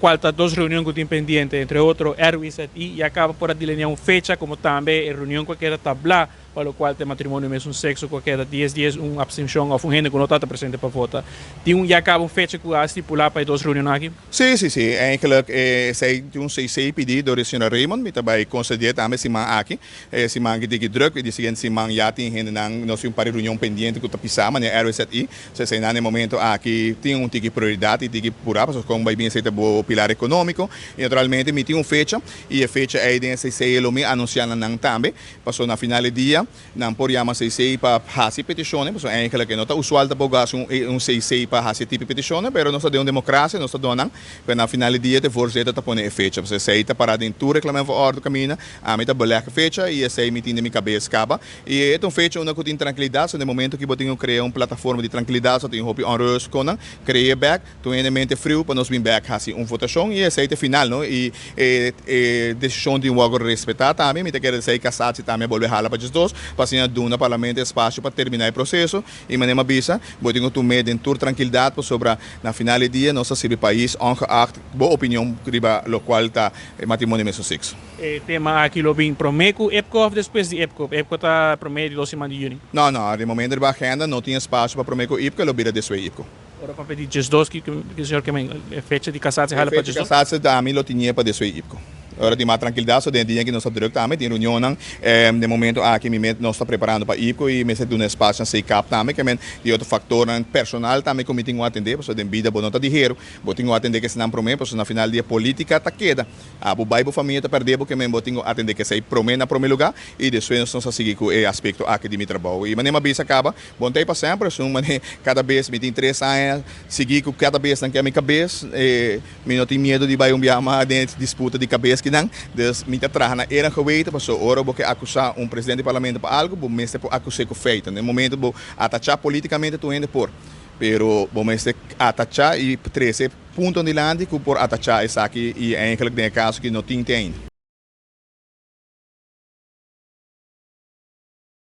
Falta dos reuniões que tem pendiente, entre outros RWSI, e acaba por delinear uma fecha, como também a reunião que quer tablar, para o qual tem matrimônio mesmo sexo, qualquer 10 dias, uma abstenção ou um gente que não está presente para votar. E acaba uma fecha que a estipular para duas reuniões aqui? Sim, sim, sim. Eigenlijk, zij doen zij pedi door de senhora Raymond, met daarbij conceder também se man aqui, se man que tem druk, e seguinte se man já tem gente não nós um para reunião pendiente que tá pisando, né, RSI, se sai no momento aqui tem tique prioridade e tique pura, porque como vai bem ser o pilar econômico, e naturalmente me tem uma fecha, e a fecha é de se lo me anunciar não também, passou na final do dia, não por chamar se para fazer petições, porque eigenlijk não tá usual da bogas se para fazer tipo petições, pero nós de uma democracia, nós donam, pero na final do dia te voorzitter te poner a fecha, porque se está parado em tu reclamar voor orde caminho, a mim tá boleca fecha e esse me tem na minha cabeça acaba, e é uma fecha onde eu tenho tranquilidade, no momento que eu tenho criar uma plataforma de tranquilidade, eu tenho hope onrust com criar back, tu em mente frio para nós vir back assim uma votação e esse é final, não? E decisão de um órgão respeitar também, me te quer dizer que se também volver hala para os dois, para assim do no parlamento espaço para terminar o processo e maneira bisa, eu tenho tu medo em tur tranquilidade sobre na final do dia nosso país ongeacht boa opinião riba lo qual está matrimônio mesmo sexo. Tema aqui lo bem Promeco, EPCO depois de EPCO está promedio 12 de junho. Não, de momento da agenda não tinha espaço para Promeco EPCO, lo vira desde EPCO. Ora para pedir just dos que o senhor quer fecha de casar se hala para just dos. Casar também lo tinha para desde EPCO. Ora de mais tranquilidade, so dia que nós estamos também tem reunião, de momento aqui nós está preparando para IPCO e me se um espaço na CICAP também, que de outro fator personal também como tenho atender, porque de vida não está dinheiro, eu tenho atender que se não promete, porque na final dia política está queda, a bai a família está perdendo, porque eu tenho atender que se promete na primeiro lugar e depois nós estamos seguir com o aspecto aqui de meu trabalho e maneira bisa acaba, bom tempo para sempre, so cada vez me tem 3 anos, seguir com cada vez na minha cabeça, me não tenho medo de vai uma disputa de cabeça não, dus me atrás na era geweten, mas ora porque acusar presidente do parlamento para algo, bom mesmo por acusar com feito, no momento bom atachar politicamente tu ainda por, pero bom mesmo atachar e 13 pontos de lande que por atachar esse aqui e é aquele caso que não tem ainda.